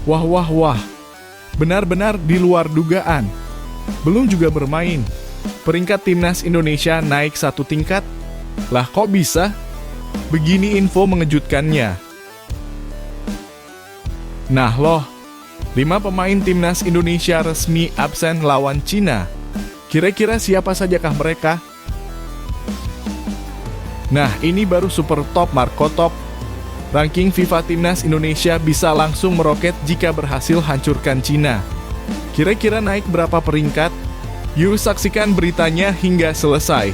Wah wah wah, benar-benar di luar dugaan. Belum juga bermain, peringkat timnas Indonesia naik satu tingkat. Lah kok bisa? Begini info mengejutkannya. Nah loh, 5 pemain timnas Indonesia resmi absen lawan Cina. Kira-kira siapa sajakah mereka? Nah, ini baru super top Marco Top. Ranking FIFA Timnas Indonesia bisa langsung meroket jika berhasil hancurkan Cina. Kira-kira naik berapa peringkat? Yuk saksikan beritanya hingga selesai.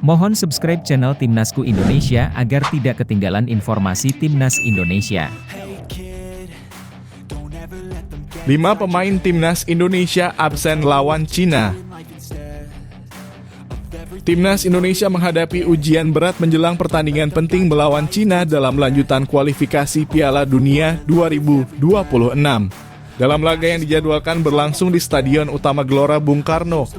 Mohon subscribe channel Timnasku Indonesia agar tidak ketinggalan informasi Timnas Indonesia. 5 pemain timnas Indonesia absen lawan Cina. Timnas Indonesia menghadapi ujian berat menjelang pertandingan penting melawan Cina dalam lanjutan kualifikasi Piala Dunia 2026. Dalam laga yang dijadwalkan berlangsung di Stadion Utama Gelora Bung Karno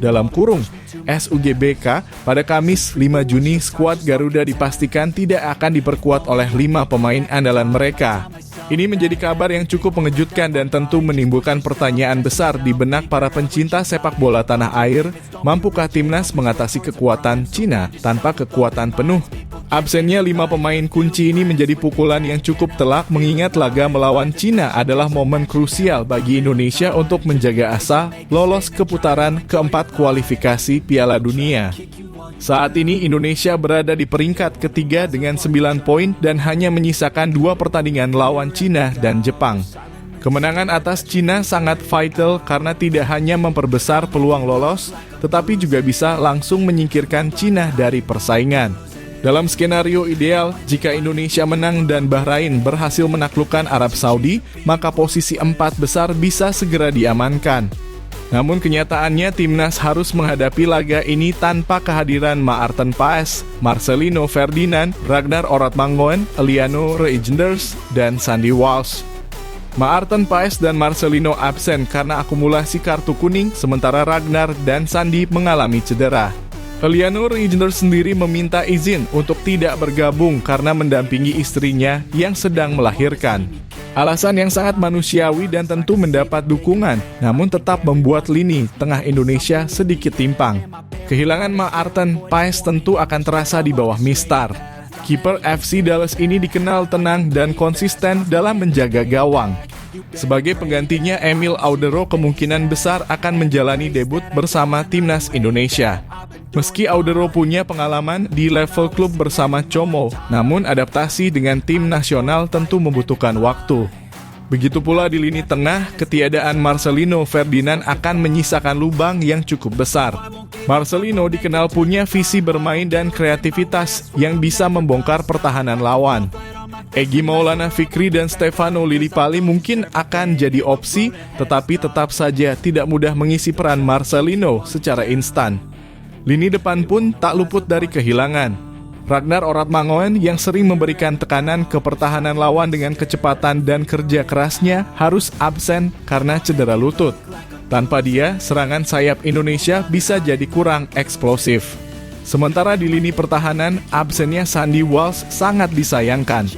(SUGBK) pada Kamis 5 Juni, skuad Garuda dipastikan tidak akan diperkuat oleh 5 pemain andalan mereka. Ini menjadi kabar yang cukup mengejutkan dan tentu menimbulkan pertanyaan besar di benak para pencinta sepak bola tanah air. Mampukah timnas mengatasi kekuatan Cina tanpa kekuatan penuh? Absennya 5 pemain kunci ini menjadi pukulan yang cukup telak mengingat laga melawan Cina adalah momen krusial bagi Indonesia untuk menjaga asa lolos ke putaran keempat kualifikasi Piala Dunia. Saat ini Indonesia berada di peringkat ketiga dengan 9 poin dan hanya menyisakan 2 pertandingan lawan Cina dan Jepang. Kemenangan atas Cina sangat vital karena tidak hanya memperbesar peluang lolos, tetapi juga bisa langsung menyingkirkan Cina dari persaingan. Dalam skenario ideal, jika Indonesia menang dan Bahrain berhasil menaklukkan Arab Saudi, maka posisi 4 besar bisa segera diamankan. Namun kenyataannya timnas harus menghadapi laga ini tanpa kehadiran Maarten Paes, Marcelino Ferdinand, Ragnar Oratmangoen, Eliano Reijnders, dan Sandy Walsh. Maarten Paes dan Marcelino absen karena akumulasi kartu kuning, sementara Ragnar dan Sandy mengalami cedera. Eliano Reijnders sendiri meminta izin untuk tidak bergabung karena mendampingi istrinya yang sedang melahirkan. Alasan yang sangat manusiawi dan tentu mendapat dukungan, namun tetap membuat lini tengah Indonesia sedikit timpang. Kehilangan Maarten Paes tentu akan terasa di bawah Mistar. Kiper FC Dallas ini dikenal tenang dan konsisten dalam menjaga gawang. Sebagai penggantinya, Emil Audero kemungkinan besar akan menjalani debut bersama timnas Indonesia. Meski Audero punya pengalaman di level klub bersama Como, namun adaptasi dengan tim nasional tentu membutuhkan waktu. Begitu pula di lini tengah, ketiadaan Marcelino Ferdinand akan menyisakan lubang yang cukup besar. Marcelino dikenal punya visi bermain dan kreativitas yang bisa membongkar pertahanan lawan. Egy Maulana Fikri dan Stefano Lillipali mungkin akan jadi opsi, tetapi tetap saja tidak mudah mengisi peran Marcelino secara instan. Lini depan pun tak luput dari kehilangan. Ragnar Oratmangoen yang sering memberikan tekanan ke pertahanan lawan dengan kecepatan dan kerja kerasnya harus absen karena cedera lutut. Tanpa dia, serangan sayap Indonesia bisa jadi kurang eksplosif. Sementara di lini pertahanan, absennya Sandy Walsh sangat disayangkan.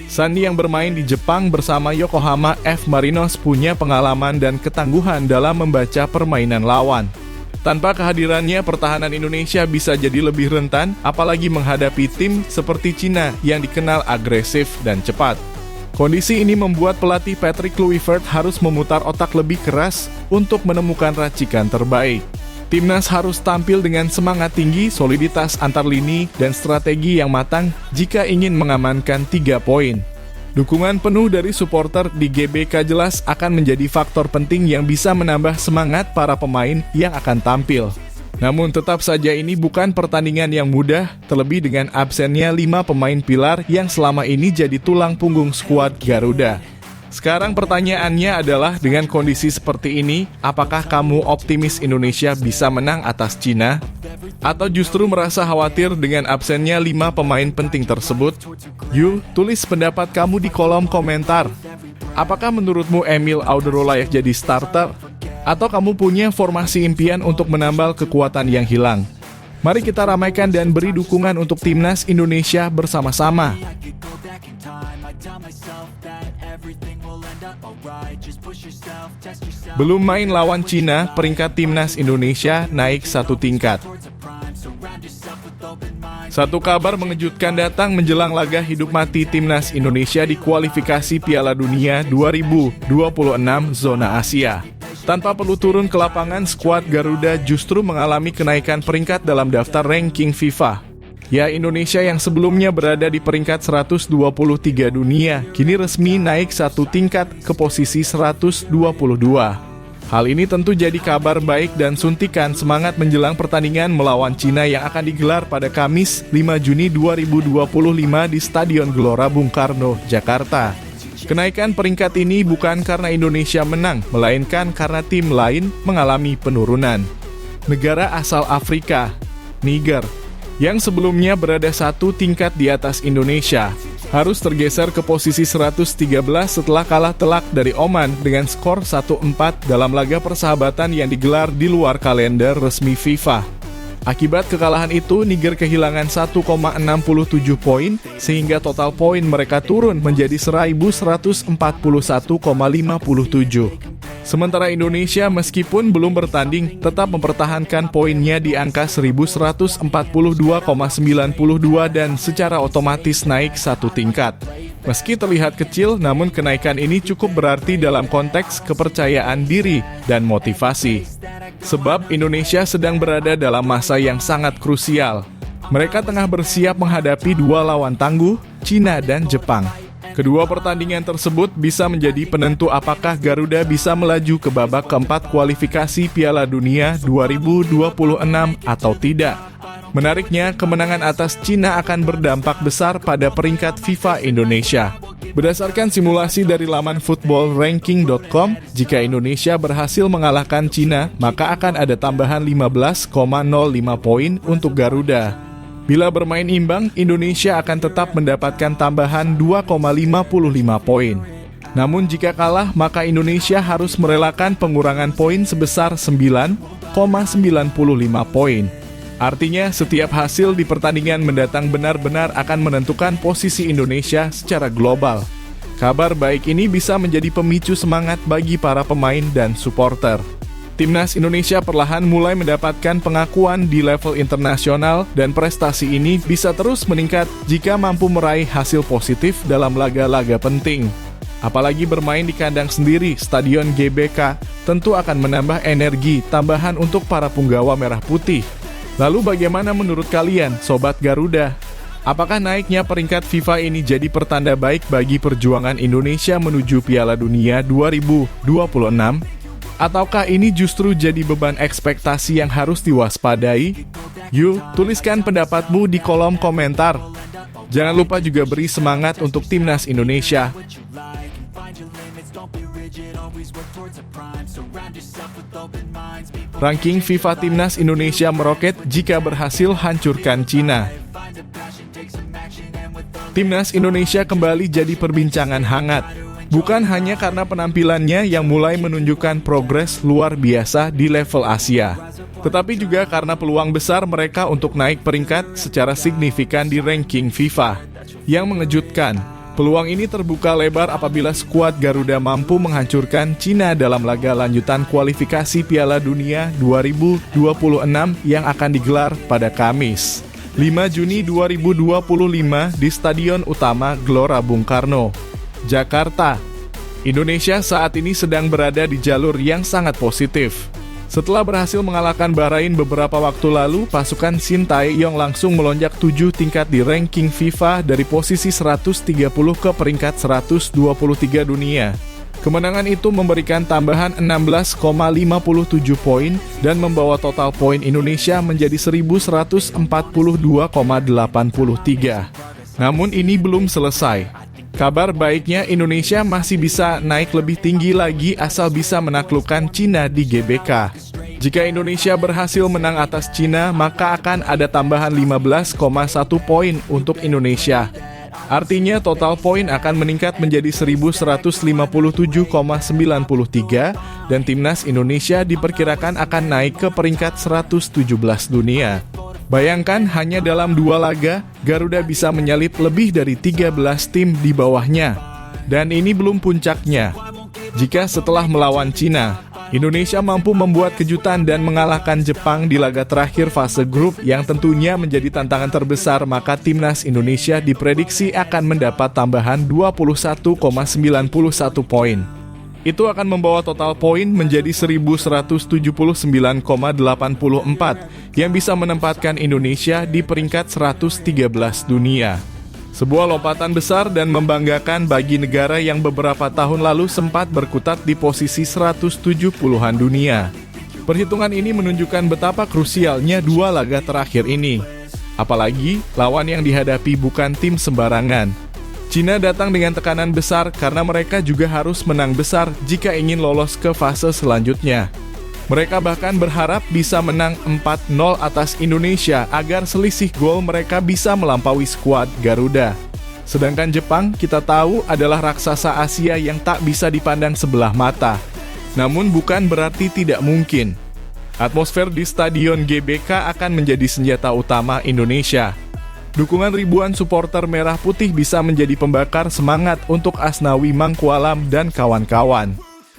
Sandy yang bermain di Jepang bersama Yokohama F. Marinos punya pengalaman dan ketangguhan dalam membaca permainan lawan. Tanpa kehadirannya, pertahanan Indonesia bisa jadi lebih rentan, apalagi menghadapi tim seperti Cina yang dikenal agresif dan cepat. Kondisi ini membuat pelatih Patrick Kluivert harus memutar otak lebih keras untuk menemukan racikan terbaik. Timnas harus tampil dengan semangat tinggi, soliditas antar lini, dan strategi yang matang jika ingin mengamankan 3 poin. Dukungan penuh dari supporter di GBK jelas akan menjadi faktor penting yang bisa menambah semangat para pemain yang akan tampil. Namun tetap saja ini bukan pertandingan yang mudah, terlebih dengan absennya 5 pemain pilar yang selama ini jadi tulang punggung skuad Garuda. Sekarang pertanyaannya adalah, dengan kondisi seperti ini, apakah kamu optimis Indonesia bisa menang atas Cina? Atau justru merasa khawatir dengan absennya 5 pemain penting tersebut? Yuk, tulis pendapat kamu di kolom komentar. Apakah menurutmu Emil Audero layak jadi starter? Atau kamu punya formasi impian untuk menambal kekuatan yang hilang? Mari kita ramaikan dan beri dukungan untuk Timnas Indonesia bersama-sama. Belum main lawan Cina, peringkat Timnas Indonesia naik satu tingkat. Satu kabar mengejutkan datang menjelang laga hidup mati Timnas Indonesia di kualifikasi Piala Dunia 2026 zona Asia. Tanpa perlu turun ke lapangan, skuad Garuda justru mengalami kenaikan peringkat dalam daftar ranking FIFA. Ya, Indonesia yang sebelumnya berada di peringkat 123 dunia, kini resmi naik satu tingkat ke posisi 122. Hal ini tentu jadi kabar baik dan suntikan semangat menjelang pertandingan melawan Cina yang akan digelar pada Kamis 5 Juni 2025 di Stadion Gelora Bung Karno, Jakarta. Kenaikan peringkat ini bukan karena Indonesia menang, melainkan karena tim lain mengalami penurunan. Negara asal Afrika, Niger, yang sebelumnya berada satu tingkat di atas Indonesia, harus tergeser ke posisi 113 setelah kalah telak dari Oman dengan skor 1-4 dalam laga persahabatan yang digelar di luar kalender resmi FIFA. Akibat kekalahan itu, Niger kehilangan 1,67 poin, sehingga total poin mereka turun menjadi 1.141,57. Sementara Indonesia meskipun belum bertanding, tetap mempertahankan poinnya di angka 1.142,92 dan secara otomatis naik satu tingkat. Meski terlihat kecil, namun kenaikan ini cukup berarti dalam konteks kepercayaan diri dan motivasi. Sebab Indonesia sedang berada dalam masa yang sangat krusial. Mereka tengah bersiap menghadapi dua lawan tangguh, Cina dan Jepang. Kedua pertandingan tersebut bisa menjadi penentu apakah Garuda bisa melaju ke babak keempat kualifikasi Piala Dunia 2026 atau tidak. Menariknya, kemenangan atas Cina akan berdampak besar pada peringkat FIFA Indonesia. Berdasarkan simulasi dari laman footballranking.com, jika Indonesia berhasil mengalahkan Cina, maka akan ada tambahan 15,05 poin untuk Garuda. Bila bermain imbang, Indonesia akan tetap mendapatkan tambahan 2,55 poin. Namun jika kalah, maka Indonesia harus merelakan pengurangan poin sebesar 9,95 poin. Artinya, setiap hasil di pertandingan mendatang benar-benar akan menentukan posisi Indonesia secara global. Kabar baik ini bisa menjadi pemicu semangat bagi para pemain dan supporter. Timnas Indonesia perlahan mulai mendapatkan pengakuan di level internasional dan prestasi ini bisa terus meningkat jika mampu meraih hasil positif dalam laga-laga penting. Apalagi bermain di kandang sendiri, Stadion GBK tentu akan menambah energi tambahan untuk para punggawa merah putih. Lalu bagaimana menurut kalian, Sobat Garuda? Apakah naiknya peringkat FIFA ini jadi pertanda baik bagi perjuangan Indonesia menuju Piala Dunia 2026? Ataukah ini justru jadi beban ekspektasi yang harus diwaspadai? Yuk, tuliskan pendapatmu di kolom komentar. Jangan lupa juga beri semangat untuk Timnas Indonesia. Ranking FIFA Timnas Indonesia meroket jika berhasil hancurkan Cina. Timnas Indonesia kembali jadi perbincangan hangat. Bukan hanya karena penampilannya yang mulai menunjukkan progres luar biasa di level Asia, tetapi juga karena peluang besar mereka untuk naik peringkat secara signifikan di ranking FIFA. Yang mengejutkan, peluang ini terbuka lebar apabila skuad Garuda mampu menghancurkan Cina dalam laga lanjutan kualifikasi Piala Dunia 2026 yang akan digelar pada Kamis 5 Juni 2025 di Stadion Utama Gelora Bung Karno, Jakarta. Indonesia saat ini sedang berada di jalur yang sangat positif. Setelah berhasil mengalahkan Bahrain beberapa waktu lalu, pasukan Shin Tae-yong langsung melonjak 7 tingkat di ranking FIFA dari posisi 130 ke peringkat 123 dunia. Kemenangan itu memberikan tambahan 16,57 poin dan membawa total poin Indonesia menjadi 1.142,83. Namun ini belum selesai. Kabar baiknya Indonesia masih bisa naik lebih tinggi lagi asal bisa menaklukkan Cina di GBK. Jika Indonesia berhasil menang atas Cina, maka akan ada tambahan 15,1 poin untuk Indonesia. Artinya total poin akan meningkat menjadi 1157,93 dan timnas Indonesia diperkirakan akan naik ke peringkat 117 dunia. Bayangkan hanya dalam 2 laga, Garuda bisa menyalip lebih dari 13 tim di bawahnya. Dan ini belum puncaknya. Jika setelah melawan Cina, Indonesia mampu membuat kejutan dan mengalahkan Jepang di laga terakhir fase grup yang tentunya menjadi tantangan terbesar, maka timnas Indonesia diprediksi akan mendapat tambahan 21,91 poin. Itu akan membawa total poin menjadi 1179,84 yang bisa menempatkan Indonesia di peringkat 113 dunia. Sebuah lompatan besar dan membanggakan bagi negara yang beberapa tahun lalu sempat berkutat di posisi 170-an dunia. Perhitungan ini menunjukkan betapa krusialnya 2 laga terakhir ini. Apalagi, lawan yang dihadapi bukan tim sembarangan. Cina datang dengan tekanan besar karena mereka juga harus menang besar jika ingin lolos ke fase selanjutnya. Mereka bahkan berharap bisa menang 4-0 atas Indonesia agar selisih gol mereka bisa melampaui skuad Garuda. Sedangkan Jepang kita tahu adalah raksasa Asia yang tak bisa dipandang sebelah mata. Namun bukan berarti tidak mungkin. Atmosfer di Stadion GBK akan menjadi senjata utama Indonesia. Dukungan ribuan supporter merah putih bisa menjadi pembakar semangat untuk Asnawi Mangkualam dan kawan-kawan.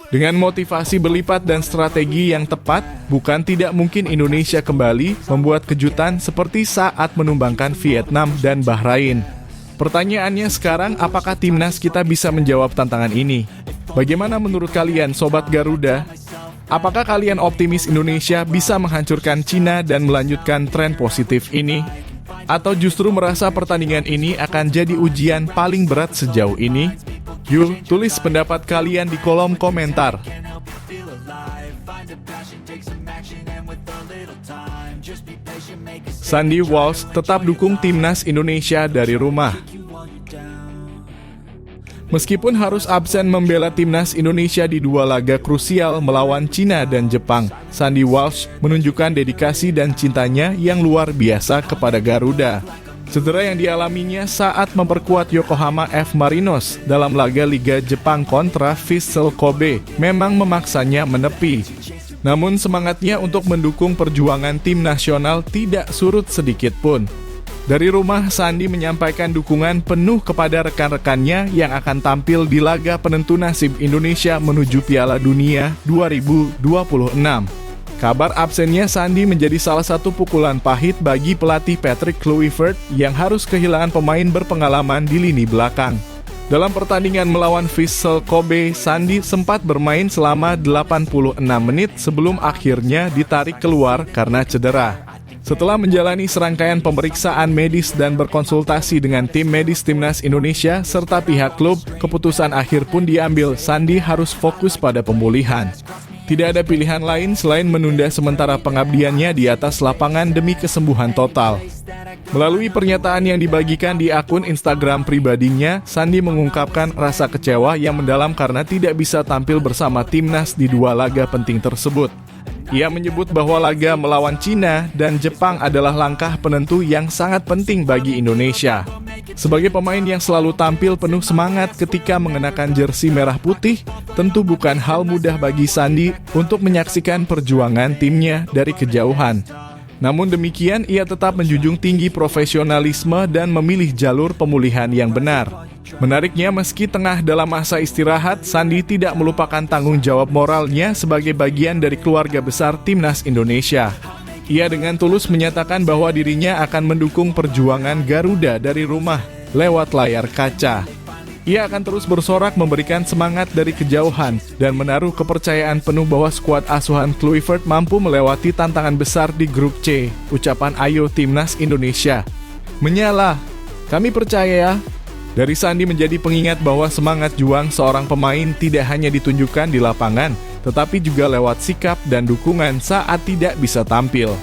Dengan motivasi berlipat dan strategi yang tepat, bukan tidak mungkin Indonesia kembali membuat kejutan seperti saat menumbangkan Vietnam dan Bahrain. Pertanyaannya sekarang, apakah timnas kita bisa menjawab tantangan ini? Bagaimana menurut kalian, Sobat Garuda? Apakah kalian optimis Indonesia bisa menghancurkan Cina dan melanjutkan tren positif ini? Atau justru merasa pertandingan ini akan jadi ujian paling berat sejauh ini? Yuk, tulis pendapat kalian di kolom komentar. Sandy Walsh tetap dukung timnas Indonesia dari rumah. Meskipun harus absen membela timnas Indonesia di 2 laga krusial melawan Cina dan Jepang, Sandy Walsh menunjukkan dedikasi dan cintanya yang luar biasa kepada Garuda. Cedera yang dialaminya saat memperkuat Yokohama F. Marinos dalam laga Liga Jepang kontra Vissel Kobe memang memaksanya menepi. Namun semangatnya untuk mendukung perjuangan tim nasional tidak surut sedikit pun. Dari rumah, Sandy menyampaikan dukungan penuh kepada rekan-rekannya yang akan tampil di laga penentu nasib Indonesia menuju Piala Dunia 2026. Kabar absennya Sandy menjadi salah satu pukulan pahit bagi pelatih Patrick Kluivert yang harus kehilangan pemain berpengalaman di lini belakang. Dalam pertandingan melawan Vissel Kobe, Sandy sempat bermain selama 86 menit sebelum akhirnya ditarik keluar karena cedera. Setelah menjalani serangkaian pemeriksaan medis dan berkonsultasi dengan tim medis timnas Indonesia serta pihak klub, keputusan akhir pun diambil. Sandy harus fokus pada pemulihan. Tidak ada pilihan lain selain menunda sementara pengabdiannya di atas lapangan demi kesembuhan total. Melalui pernyataan yang dibagikan di akun Instagram pribadinya, Sandy mengungkapkan rasa kecewa yang mendalam karena tidak bisa tampil bersama timnas di 2 laga penting tersebut. Ia menyebut bahwa laga melawan Cina dan Jepang adalah langkah penentu yang sangat penting bagi Indonesia. Sebagai pemain yang selalu tampil penuh semangat ketika mengenakan jersey merah putih, tentu bukan hal mudah bagi Sandy untuk menyaksikan perjuangan timnya dari kejauhan. Namun demikian, ia tetap menjunjung tinggi profesionalisme dan memilih jalur pemulihan yang benar. Menariknya, meski tengah dalam masa istirahat, Sandy tidak melupakan tanggung jawab moralnya sebagai bagian dari keluarga besar timnas Indonesia. Ia dengan tulus menyatakan bahwa dirinya akan mendukung perjuangan Garuda dari rumah lewat layar kaca. Ia akan terus bersorak memberikan semangat dari kejauhan dan menaruh kepercayaan penuh bahwa skuad asuhan Kluivert mampu melewati tantangan besar di grup C. Ucapan ayo timnas Indonesia. Menyala, kami percaya ya. Dari Sandy menjadi pengingat bahwa semangat juang seorang pemain tidak hanya ditunjukkan di lapangan, tetapi juga lewat sikap dan dukungan saat tidak bisa tampil.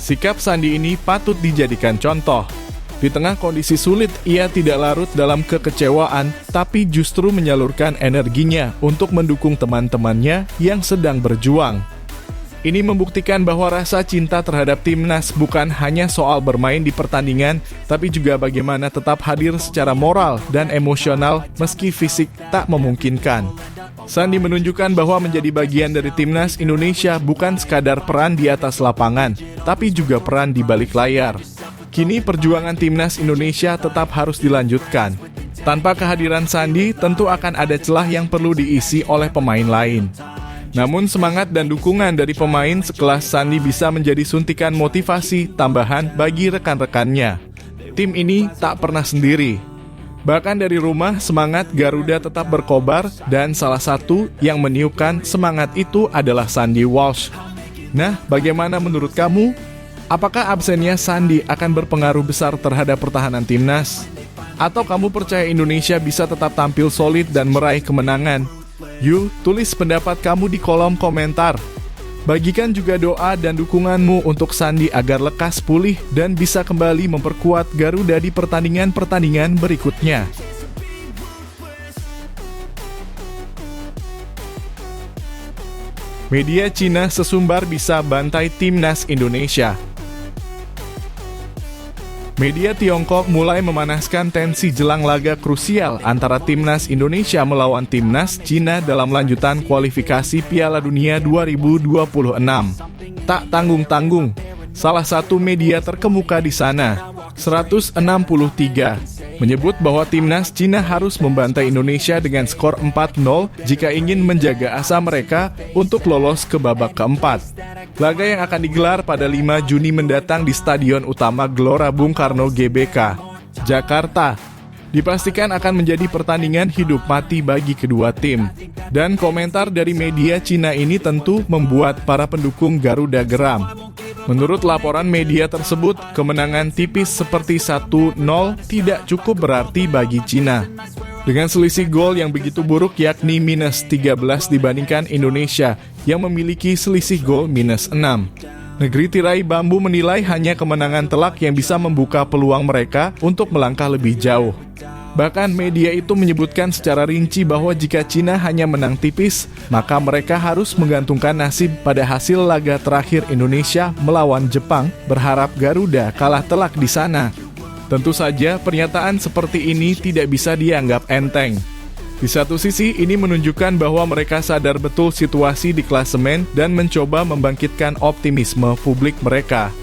Sikap Sandy ini patut dijadikan contoh. Di tengah kondisi sulit, ia tidak larut dalam kekecewaan, tapi justru menyalurkan energinya untuk mendukung teman-temannya yang sedang berjuang. Ini membuktikan bahwa rasa cinta terhadap timnas bukan hanya soal bermain di pertandingan, tapi juga bagaimana tetap hadir secara moral dan emosional meski fisik tak memungkinkan. Sandi menunjukkan bahwa menjadi bagian dari timnas Indonesia bukan sekadar peran di atas lapangan, tapi juga peran di balik layar. Kini perjuangan timnas Indonesia tetap harus dilanjutkan. Tanpa kehadiran Sandi, tentu akan ada celah yang perlu diisi oleh pemain lain. Namun semangat dan dukungan dari pemain sekelas Sandi bisa menjadi suntikan motivasi tambahan bagi rekan-rekannya. Tim ini tak pernah sendiri. Bahkan dari rumah, semangat Garuda tetap berkobar dan salah satu yang meniupkan semangat itu adalah Sandy Walsh. Nah, bagaimana menurut kamu? Apakah absennya Sandi akan berpengaruh besar terhadap pertahanan timnas? Atau kamu percaya Indonesia bisa tetap tampil solid dan meraih kemenangan? Yuk, tulis pendapat kamu di kolom komentar. Bagikan juga doa dan dukunganmu untuk Sandi agar lekas pulih dan bisa kembali memperkuat Garuda di pertandingan-pertandingan berikutnya. Media Cina sesumbar bisa bantai timnas Indonesia. Media Tiongkok mulai memanaskan tensi jelang laga krusial antara timnas Indonesia melawan timnas Cina dalam lanjutan kualifikasi Piala Dunia 2026. Tak tanggung-tanggung, salah satu media terkemuka di sana, 163, menyebut bahwa timnas Cina harus membantai Indonesia dengan skor 4-0 jika ingin menjaga asa mereka untuk lolos ke babak keempat. Laga yang akan digelar pada 5 Juni mendatang di Stadion Utama Gelora Bung Karno GBK, Jakarta, dipastikan akan menjadi pertandingan hidup mati bagi kedua tim. Dan komentar dari media Cina ini tentu membuat para pendukung Garuda geram. Menurut laporan media tersebut, kemenangan tipis seperti 1-0 tidak cukup berarti bagi Cina. Dengan selisih gol yang begitu buruk yakni -13 dibandingkan Indonesia yang memiliki selisih gol -6. Negeri tirai bambu menilai hanya kemenangan telak yang bisa membuka peluang mereka untuk melangkah lebih jauh. Bahkan media itu menyebutkan secara rinci bahwa jika Cina hanya menang tipis, maka mereka harus menggantungkan nasib pada hasil laga terakhir Indonesia melawan Jepang, berharap Garuda kalah telak di sana. Tentu saja pernyataan seperti ini tidak bisa dianggap enteng. Di satu sisi ini menunjukkan bahwa mereka sadar betul situasi di klasemen dan mencoba membangkitkan optimisme publik mereka.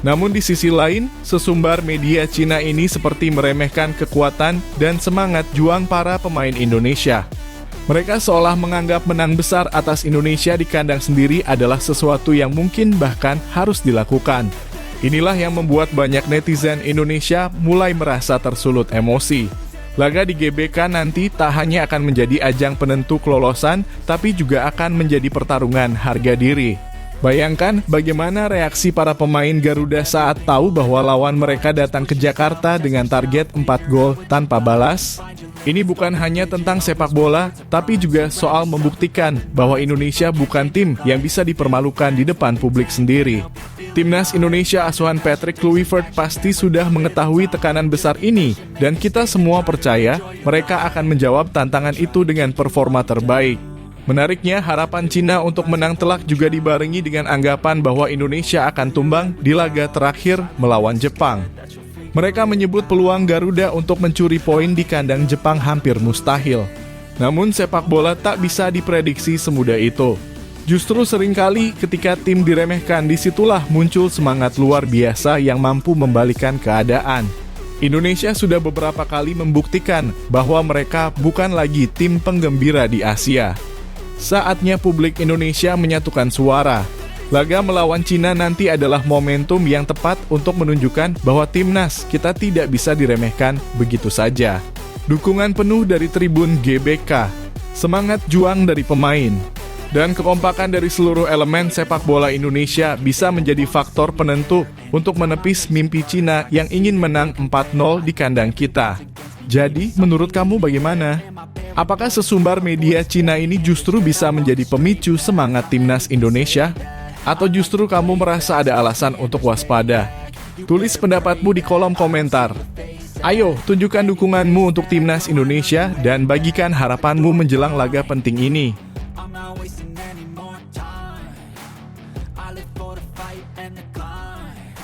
Namun di sisi lain, sesumbar media Cina ini seperti meremehkan kekuatan dan semangat juang para pemain Indonesia. Mereka seolah menganggap menang besar atas Indonesia di kandang sendiri adalah sesuatu yang mungkin bahkan harus dilakukan. Inilah yang membuat banyak netizen Indonesia mulai merasa tersulut emosi. Laga di GBK nanti tak hanya akan menjadi ajang penentu kelolosan, tapi juga akan menjadi pertarungan harga diri. Bayangkan bagaimana reaksi para pemain Garuda saat tahu bahwa lawan mereka datang ke Jakarta dengan target 4 gol tanpa balas. Ini bukan hanya tentang sepak bola, tapi juga soal membuktikan bahwa Indonesia bukan tim yang bisa dipermalukan di depan publik sendiri. Timnas Indonesia asuhan Patrick Kluivert pasti sudah mengetahui tekanan besar ini, dan kita semua percaya mereka akan menjawab tantangan itu dengan performa terbaik. Menariknya, harapan Cina untuk menang telak juga dibarengi dengan anggapan bahwa Indonesia akan tumbang di laga terakhir melawan Jepang. Mereka menyebut peluang Garuda untuk mencuri poin di kandang Jepang hampir mustahil. Namun sepak bola tak bisa diprediksi semudah itu. Justru seringkali ketika tim diremehkan, disitulah muncul semangat luar biasa yang mampu membalikkan keadaan. Indonesia sudah beberapa kali membuktikan bahwa mereka bukan lagi tim penggembira di Asia. Saatnya publik Indonesia menyatukan suara. Laga melawan Cina nanti adalah momentum yang tepat untuk menunjukkan bahwa timnas kita tidak bisa diremehkan begitu saja. Dukungan penuh dari tribun GBK, semangat juang dari pemain, dan kekompakan dari seluruh elemen sepak bola Indonesia bisa menjadi faktor penentu untuk menepis mimpi Cina yang ingin menang 4-0 di kandang kita. Jadi, menurut kamu bagaimana? Apakah sesumbar media Cina ini justru bisa menjadi pemicu semangat timnas Indonesia? Atau justru kamu merasa ada alasan untuk waspada? Tulis pendapatmu di kolom komentar. Ayo, tunjukkan dukunganmu untuk timnas Indonesia dan bagikan harapanmu menjelang laga penting ini.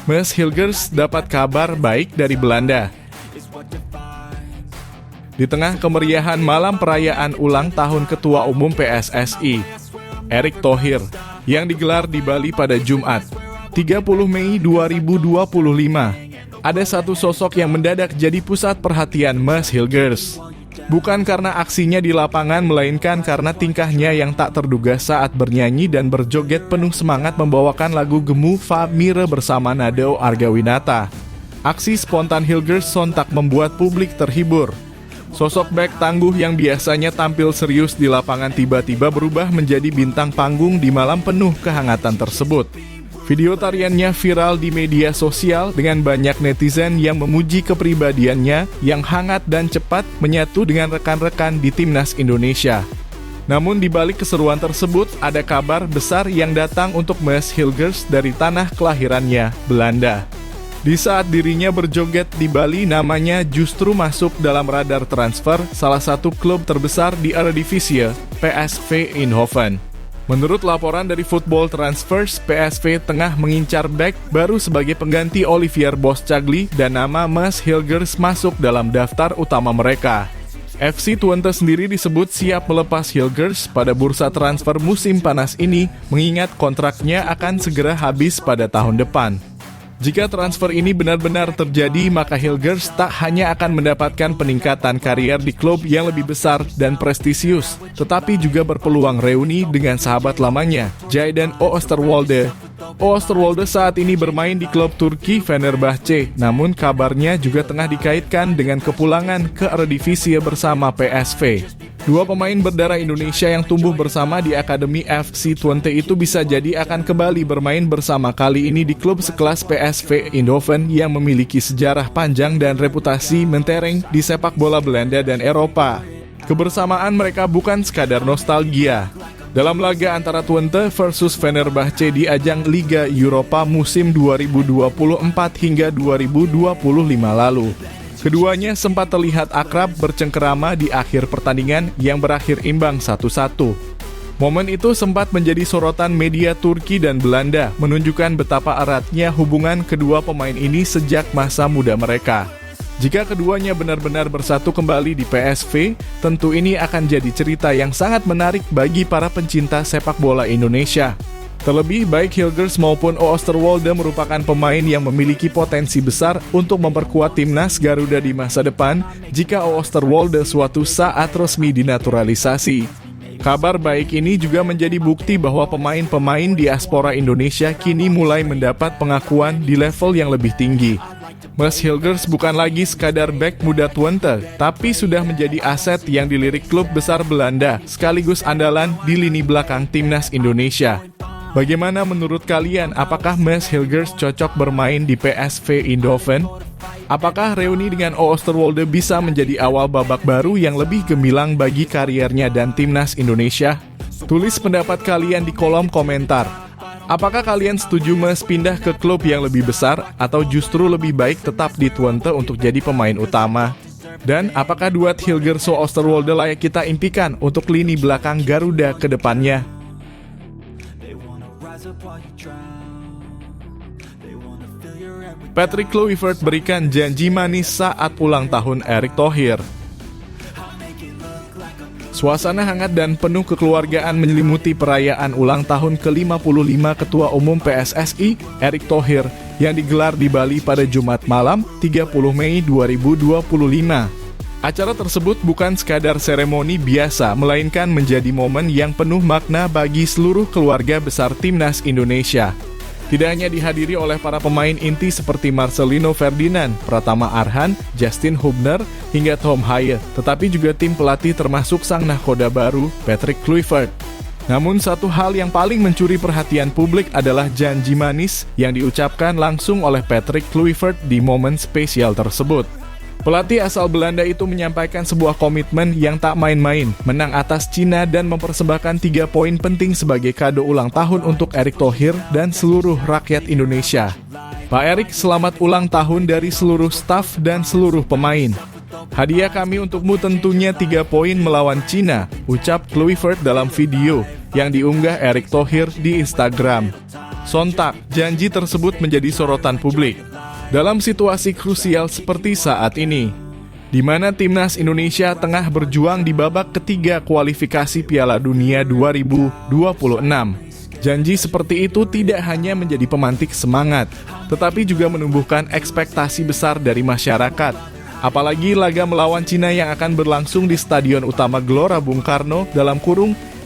Ms. Hilgers dapat kabar baik dari Belanda. Di tengah kemeriahan malam perayaan ulang tahun Ketua Umum PSSI, Erick Thohir, yang digelar di Bali pada Jumat, 30 Mei 2025, ada satu sosok yang mendadak jadi pusat perhatian Ms. Hilgers. Bukan karena aksinya di lapangan, melainkan karena tingkahnya yang tak terduga saat bernyanyi dan berjoget penuh semangat membawakan lagu Gemu Fa Mire bersama Nadeo Argawinata. Aksi spontan Hilgers sontak membuat publik terhibur. Sosok bek tangguh yang biasanya tampil serius di lapangan tiba-tiba berubah menjadi bintang panggung di malam penuh kehangatan tersebut. Video tariannya viral di media sosial dengan banyak netizen yang memuji kepribadiannya yang hangat dan cepat menyatu dengan rekan-rekan di Timnas Indonesia. Namun di balik keseruan tersebut, ada kabar besar yang datang untuk Ms. Hilgers dari tanah kelahirannya, Belanda. Di saat dirinya berjoget di Bali, namanya justru masuk dalam radar transfer salah satu klub terbesar di Eredivisie, PSV Eindhoven. Menurut laporan dari Football Transfers, PSV tengah mengincar bek baru sebagai pengganti Olivier Boschagli dan nama Ms. Hilgers masuk dalam daftar utama mereka. FC Twente sendiri disebut siap melepas Hilgers pada bursa transfer musim panas ini, mengingat kontraknya akan segera habis pada tahun depan. Jika transfer ini benar-benar terjadi, maka Hilgers tak hanya akan mendapatkan peningkatan karier di klub yang lebih besar dan prestisius, tetapi juga berpeluang reuni dengan sahabat lamanya, Jayden Oosterwolde. Oosterwolde saat ini bermain di klub Turki Fenerbahce, namun kabarnya juga tengah dikaitkan dengan kepulangan ke Eredivisie bersama PSV. Dua pemain berdarah Indonesia yang tumbuh bersama di Akademi FC Twente itu bisa jadi akan kembali bermain bersama kali ini di klub sekelas PSV Eindhoven yang memiliki sejarah panjang dan reputasi mentereng di sepak bola Belanda dan Eropa. Kebersamaan mereka bukan sekadar nostalgia. Dalam laga antara Twente versus Fenerbahce di ajang Liga Eropa musim 2024 hingga 2025 lalu, keduanya sempat terlihat akrab bercengkerama di akhir pertandingan yang berakhir imbang 1-1. Momen itu sempat menjadi sorotan media Turki dan Belanda, menunjukkan betapa eratnya hubungan kedua pemain ini sejak masa muda mereka. Jika keduanya benar-benar bersatu kembali di PSV, tentu ini akan jadi cerita yang sangat menarik bagi para pencinta sepak bola Indonesia. Terlebih, baik Hilgers maupun Oosterwolde merupakan pemain yang memiliki potensi besar untuk memperkuat timnas Garuda di masa depan jika Oosterwolde suatu saat resmi dinaturalisasi. Kabar baik ini juga menjadi bukti bahwa pemain-pemain diaspora Indonesia kini mulai mendapat pengakuan di level yang lebih tinggi. Ms. Hilgers bukan lagi sekadar bek muda Twente, tapi sudah menjadi aset yang dilirik klub besar Belanda, sekaligus andalan di lini belakang timnas Indonesia. Bagaimana menurut kalian, apakah Ms. Hilgers cocok bermain di PSV Eindhoven? Apakah reuni dengan Oosterwolde bisa menjadi awal babak baru yang lebih gemilang bagi kariernya dan timnas Indonesia? Tulis pendapat kalian di kolom komentar. Apakah kalian setuju Ms. pindah ke klub yang lebih besar atau justru lebih baik tetap di Twente untuk jadi pemain utama? Dan apakah duet Hilgers-Oosterwolde layak kita impikan untuk lini belakang Garuda ke depannya? Patrick Kluivert berikan janji manis saat ulang tahun Erick Thohir. Suasana hangat dan penuh kekeluargaan menyelimuti perayaan ulang tahun ke-55 Ketua Umum PSSI, Erick Thohir, yang digelar di Bali pada Jumat malam, 30 Mei 2025. Acara tersebut bukan sekadar seremoni biasa, melainkan menjadi momen yang penuh makna bagi seluruh keluarga besar Timnas Indonesia. Tidak hanya dihadiri oleh para pemain inti seperti Marcelino Ferdinand, Pratama Arhan, Justin Hubner, hingga Tom Haaien, tetapi juga tim pelatih termasuk sang nahkoda baru, Patrick Kluivert. Namun satu hal yang paling mencuri perhatian publik adalah janji manis yang diucapkan langsung oleh Patrick Kluivert di momen spesial tersebut. Pelatih asal Belanda itu menyampaikan sebuah komitmen yang tak main-main, menang atas Cina dan mempersembahkan 3 poin penting sebagai kado ulang tahun untuk Erick Thohir dan seluruh rakyat Indonesia. Pak Erick, selamat ulang tahun dari seluruh staf dan seluruh pemain. Hadiah kami untukmu tentunya 3 poin melawan Cina, ucap Kluivert dalam video yang diunggah Erick Thohir di Instagram. Sontak, janji tersebut menjadi sorotan publik. Dalam situasi krusial seperti saat ini, di mana timnas Indonesia tengah berjuang di babak ketiga kualifikasi Piala Dunia 2026. Janji seperti itu tidak hanya menjadi pemantik semangat, tetapi juga menumbuhkan ekspektasi besar dari masyarakat. Apalagi laga melawan Cina yang akan berlangsung di Stadion Utama Gelora Bung Karno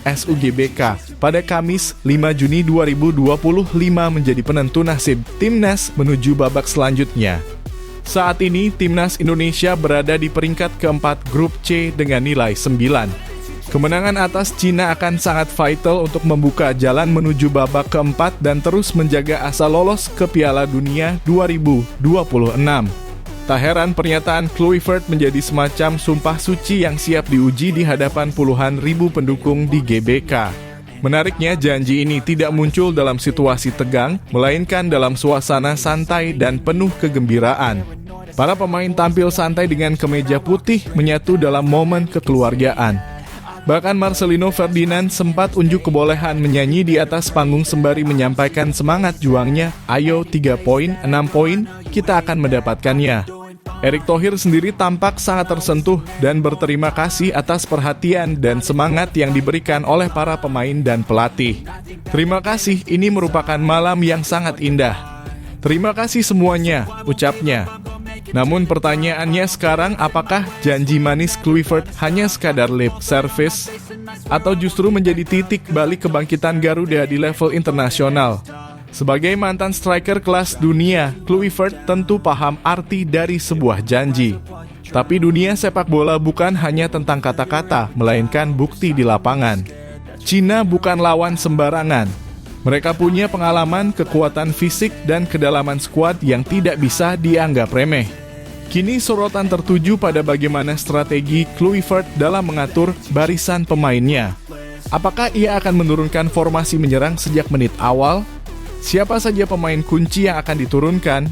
(SUGBK) pada Kamis 5 Juni 2025 menjadi penentu nasib timnas menuju babak selanjutnya. Saat ini, timnas Indonesia berada di peringkat keempat grup C dengan nilai 9. Kemenangan atas Cina akan sangat vital untuk membuka jalan menuju babak keempat dan terus menjaga asa lolos ke Piala Dunia 2026. Tak heran pernyataan Kluivert menjadi semacam sumpah suci yang siap diuji di hadapan puluhan ribu pendukung di GBK. Menariknya, janji ini tidak muncul dalam situasi tegang, melainkan dalam suasana santai dan penuh kegembiraan. Para pemain tampil santai dengan kemeja putih menyatu dalam momen kekeluargaan. Bahkan Marcelino Ferdinand sempat unjuk kebolehan menyanyi di atas panggung sembari menyampaikan semangat juangnya, "Ayo 3 poin, 6 poin, kita akan mendapatkannya." Erick Thohir sendiri tampak sangat tersentuh dan berterima kasih atas perhatian dan semangat yang diberikan oleh para pemain dan pelatih. "Terima kasih, ini merupakan malam yang sangat indah. Terima kasih semuanya," ucapnya. Namun pertanyaannya sekarang, apakah janji manis Kluivert hanya sekadar lip service? Atau justru menjadi titik balik kebangkitan Garuda di level internasional? Sebagai mantan striker kelas dunia, Kluivert tentu paham arti dari sebuah janji. Tapi dunia sepak bola bukan hanya tentang kata-kata, melainkan bukti di lapangan. Cina bukan lawan sembarangan. Mereka punya pengalaman, kekuatan fisik, dan kedalaman skuad yang tidak bisa dianggap remeh. Kini sorotan tertuju pada bagaimana strategi Kluivert dalam mengatur barisan pemainnya. Apakah ia akan menurunkan formasi menyerang sejak menit awal? Siapa saja pemain kunci yang akan diturunkan?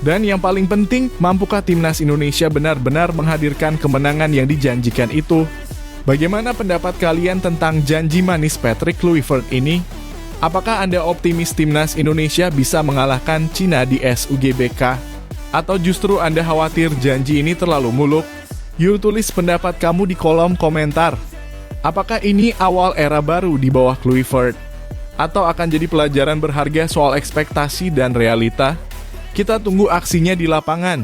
Dan yang paling penting, mampukah timnas Indonesia benar-benar menghadirkan kemenangan yang dijanjikan itu? Bagaimana pendapat kalian tentang janji manis Patrick Kluivert ini? Apakah Anda optimis timnas Indonesia bisa mengalahkan Cina di SUGBK? Atau justru Anda khawatir janji ini terlalu muluk? Yuk tulis pendapat kamu di kolom komentar. Apakah ini awal era baru di bawah Kluivert? Atau akan jadi pelajaran berharga soal ekspektasi dan realita? Kita tunggu aksinya di lapangan.